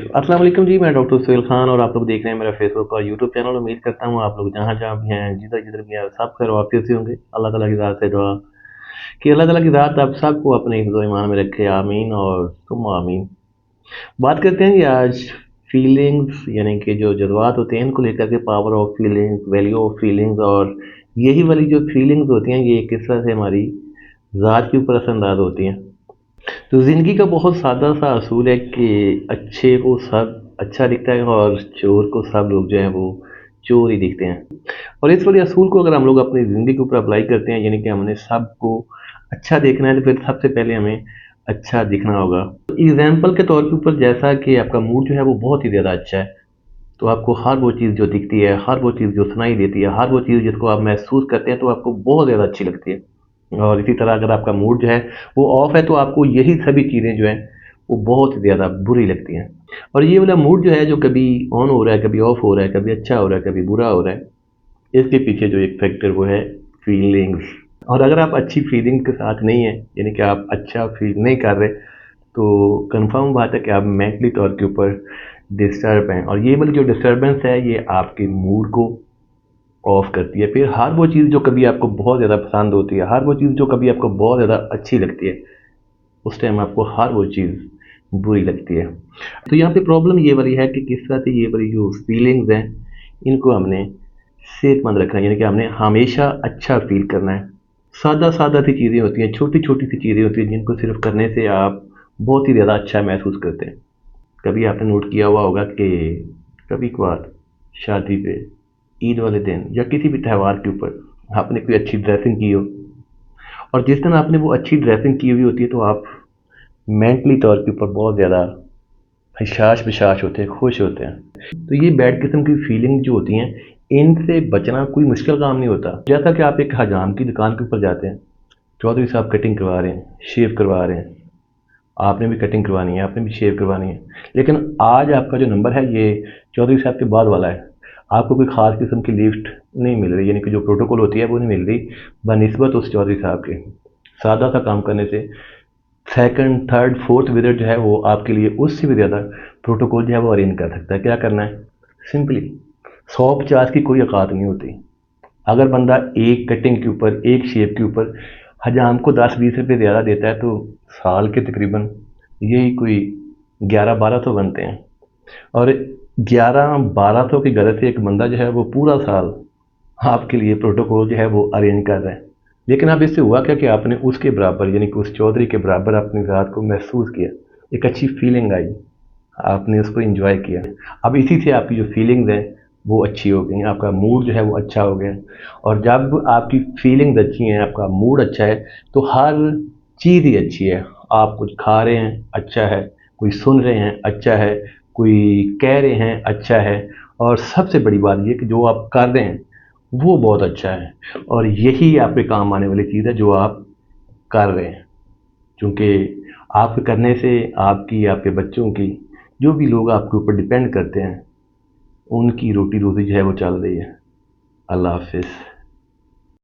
अस्सलाम वालेकुम जी, मैं डॉक्टर सुहेल खान और आप लोग देख रहे हैं मेरा फेसबुक और यूट्यूब चैनल। उम्मीद करता हूँ आप लोग जहाँ जहाँ भी हैं, जिधर जिधर भी हैं, सब खैर वाफियत से होंगे। अल्लाह ताला की ज़ात से दुआ कि अल्लाह ताला की ज़ात आप सबको अपने हिफ्ज़ ईमान में रखे, आमीन और सुम्मा आमीन। बात करते हैं कि आज फीलिंग्स यानी कि जो जज्बात होते हैं इनको लेकर के, power of feelings, value of feelings, और यही वाली जो फीलिंग्स होती हैं ये किस तरह से हमारी ज़ात के ऊपर असरअंदाज होती हैं। तो ज़िंदगी का बहुत सादा सा असूल है कि अच्छे को सब अच्छा दिखता है और चोर को सब लोग जो है वो चोर ही दिखते हैं। और इस वाले असूल को अगर हम लोग अपनी ज़िंदगी के ऊपर अप्लाई करते हैं, यानी कि हमने सबको अच्छा देखना है, तो फिर सबसे पहले हमें अच्छा दिखना होगा। एग्जाम्पल के तौर के ऊपर, जैसा कि आपका मूड जो है वो बहुत ही ज़्यादा अच्छा है, तो आपको हर वो चीज़ जो दिखती है, हर वो चीज़ जो सुनाई देती है, हर वो चीज़ जिसको आप महसूस करते हैं, तो आपको बहुत ज़्यादा अच्छी लगती है। और इसी तरह अगर आपका मूड जो है वो ऑफ है, तो आपको यही सभी चीज़ें जो हैं वो बहुत ज़्यादा बुरी लगती हैं। और ये वाला मूड जो है, जो कभी ऑन हो रहा है, कभी ऑफ हो रहा है, कभी अच्छा हो रहा है, कभी बुरा हो रहा है, इसके पीछे जो एक फैक्टर वो है फीलिंग्स। और अगर आप अच्छी फीलिंग के साथ नहीं है, यानी कि आप अच्छा फील नहीं कर रहे, तो कंफर्म बात है कि आप मेंटली तौर के ऊपर डिस्टर्ब हैं। और ये वाली जो डिस्टर्बेंस है ये आपके मूड को ऑफ करती है। फिर हर वो चीज़ जो कभी आपको बहुत ज़्यादा पसंद होती है, हर वो चीज़ जो कभी आपको बहुत ज़्यादा अच्छी लगती है, उस टाइम आपको हर वो चीज़ बुरी लगती है। तो यहाँ पे प्रॉब्लम ये वाली है कि किस तरह से ये वाली जो फीलिंग्स हैं इनको हमने सेहतमंद रखना है, यानी कि हमने हमेशा अच्छा फील करना है। सादा सादा सी चीज़ें होती हैं, छोटी छोटी सी चीज़ें होती हैं, जिनको सिर्फ करने से आप बहुत ही ज़्यादा अच्छा महसूस करते हैं। कभी आपने नोट किया हुआ होगा कि कभी कभार शादी पे, ईद वाले दिन या किसी भी त्यौहार के ऊपर आपने कोई अच्छी ड्रेसिंग की हो, और जिस दिन आपने वो अच्छी ड्रेसिंग की हुई होती है, तो आप मेंटली तौर के ऊपर बहुत ज़्यादा हशाश बशाश होते हैं, खुश होते हैं। तो ये बैड किस्म की फीलिंग जो होती हैं, इनसे बचना कोई मुश्किल काम नहीं होता। जैसा कि आप एक हजाम की दुकान के ऊपर जाते हैं, चौधरी साहब कटिंग करवा रहे हैं, शेव करवा रहे हैं, आपने भी कटिंग करवानी है, आपने भी शेव करवानी है, लेकिन आज आपका जो नंबर है ये चौधरी साहब के बाद वाला है। आपको कोई ख़ास किस्म की लिफ्ट नहीं मिल रही, यानी कि जो प्रोटोकॉल होती है वो नहीं मिल रही बनिस्बत उस चौधरी साहब के। सादा सा काम करने से सेकंड, थर्ड, फोर्थ विजिट जो है वो आपके लिए उससे भी ज़्यादा प्रोटोकॉल जो है वो अरेंज कर सकता है। क्या करना है, सिंपली 100-50 की कोई औकात नहीं होती। अगर बंदा एक कटिंग के ऊपर, एक शेप के ऊपर हजाम को 10-20 रुपये ज़्यादा देता है, तो साल के तकरीबन यही कोई 1100-1200 बनते हैं। और 1100-1200 की गरज से एक बंदा जो है वो पूरा साल आपके लिए प्रोटोकॉल जो है वो अरेंज कर रहा है। लेकिन अब इससे हुआ क्या कि आपने उसके बराबर, यानी कि उस चौधरी के बराबर अपनी ज़ात को महसूस किया, एक अच्छी फीलिंग आई, आपने उसको एंजॉय किया। अब इसी से आपकी जो फीलिंग्स हैं वो अच्छी हो गई, आपका मूड जो है वो अच्छा हो गया। और जब आपकी फीलिंग्स अच्छी हैं, आपका मूड अच्छा है, तो हर चीज़ ही अच्छी है। आप कुछ खा रहे हैं, अच्छा है, कोई सुन रहे हैं, अच्छा है, कोई कह रहे हैं, अच्छा है, और सबसे बड़ी बात ये कि जो आप कर रहे हैं वो बहुत अच्छा है। और यही आपके काम आने वाली चीज़ है जो आप कर रहे हैं, क्योंकि आपके करने से आपकी, आपके बच्चों की, जो भी लोग आपके ऊपर डिपेंड करते हैं, उनकी रोटी रोज़ी जो है वो चल रही है। अल्लाह हाफ़िज़।